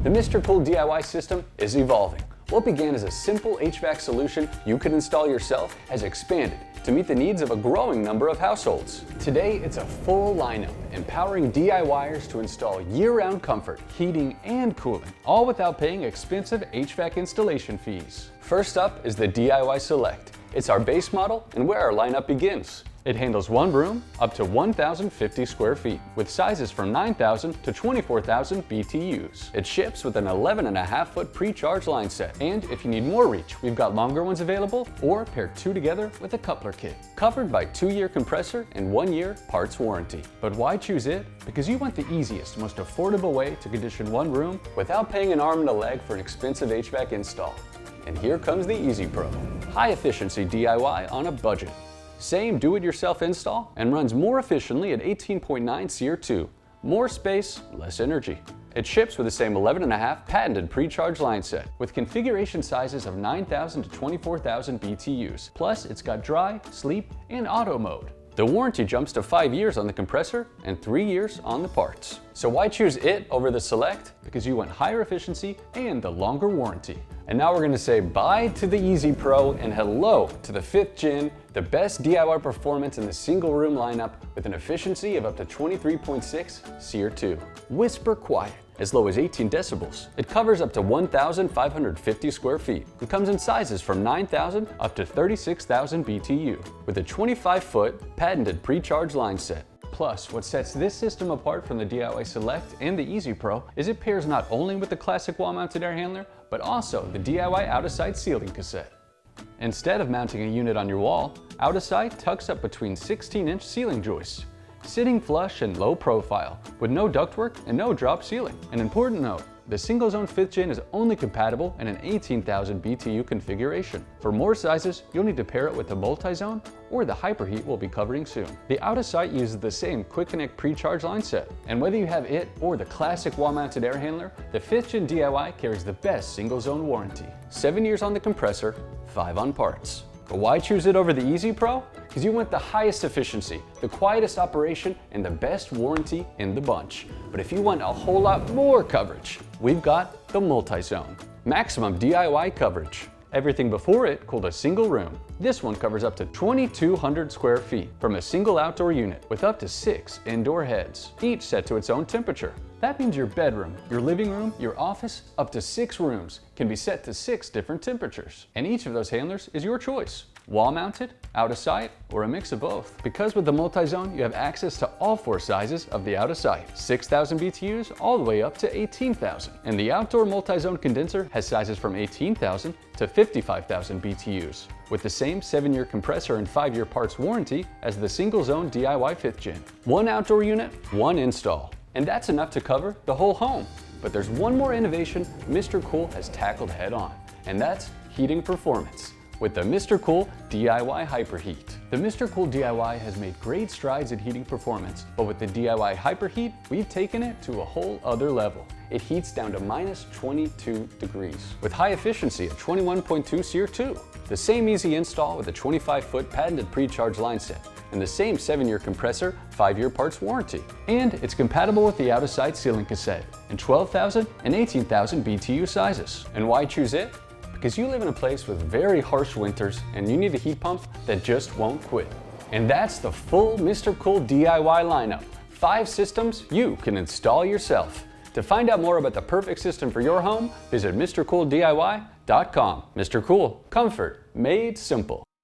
The MRCOOL DIY system is evolving. What began as a simple HVAC solution you could install yourself has expanded to meet the needs of a growing number of households. Today, it's a full lineup, empowering DIYers to install year-round comfort, heating, and cooling, all without paying expensive HVAC installation fees. First up is the DIY Select. It's our base model and where our lineup begins. It handles one room up to 1,050 square feet with sizes from 9,000 to 24,000 BTUs. It ships with an 11.5-foot pre-charge line set. And if you need more reach, we've got longer ones available or pair two together with a coupler kit. Covered by 2-year compressor and 1-year parts warranty. But why choose it? Because you want the easiest, most affordable way to condition one room without paying an arm and a leg for an expensive HVAC install. And here comes the Easy Pro. High efficiency DIY on a budget. Same do-it-yourself install and runs more efficiently at 18.9 SEER2. More space, less energy. It ships with the same 11.5 patented pre-charge line set with configuration sizes of 9,000 to 24,000 BTUs. Plus, it's got dry, sleep, and auto mode. The warranty jumps to 5 years on the compressor and 3 years on the parts. So why choose it over the Select? Because you want higher efficiency and the longer warranty. And now we're going to say bye to the Easy Pro and hello to the 5th Gen, the best DIY performance in the single room lineup with an efficiency of up to 23.6 SEER2. Whisper quiet, as low as 18 decibels. It covers up to 1,550 square feet. It comes in sizes from 9,000 up to 36,000 BTU with a 25-foot patented pre-charge line set. Plus, what sets this system apart from the DIY Select and the Easy Pro is it pairs not only with the classic wall-mounted air handler, but also the DIY out-of-sight ceiling cassette. Instead of mounting a unit on your wall, out-of-sight tucks up between 16-inch ceiling joists, sitting flush and low profile, with no ductwork and no drop ceiling. An important note, the single zone 5th Gen is only compatible in an 18,000 BTU configuration. For more sizes, you'll need to pair it with the multi-zone or the hyperheat we'll be covering soon. The out-of-sight uses the same QuickConnect pre-charge line set. And whether you have it or the classic wall-mounted air handler, the 5th Gen DIY carries the best single zone warranty. 7 years on the compressor, 5 on parts. But why choose it over the Easy Pro? Because you want the highest efficiency, the quietest operation, and the best warranty in the bunch. But if you want a whole lot more coverage, we've got the multi-zone. Maximum DIY coverage. Everything before it cooled a single room. This one covers up to 2,200 square feet from a single outdoor unit with up to 6 indoor heads, each set to its own temperature. That means your bedroom, your living room, your office, up to 6 rooms can be set to 6 different temperatures. And each of those handlers is your choice. Wall-mounted, out-of-sight, or a mix of both. Because with the multi-zone, you have access to all 4 sizes of the out-of-sight, 6,000 BTUs all the way up to 18,000. And the outdoor multi-zone condenser has sizes from 18,000 to 55,000 BTUs, with the same 7-year compressor and 5-year parts warranty as the single-zone DIY 5th Gen. 1 outdoor unit, 1 install. And that's enough to cover the whole home. But there's one more innovation MRCOOL has tackled head-on, and that's heating performance with the MRCOOL DIY Hyperheat. The MRCOOL DIY has made great strides in heating performance, but with the DIY Hyperheat, we've taken it to a whole other level. It heats down to minus 22 degrees with high efficiency at 21.2 SEER2. The same easy install with a 25-foot patented pre-charge line set and the same 7-year compressor, 5-year parts warranty. And it's compatible with the out-of-sight ceiling cassette in 12,000 and 18,000 BTU sizes. And why choose it? Because you live in a place with very harsh winters and you need a heat pump that just won't quit. And that's the full MRCOOL DIY lineup. 5 systems you can install yourself. To find out more about the perfect system for your home, visit MRCOOLDIY.com. MRCOOL, comfort made simple.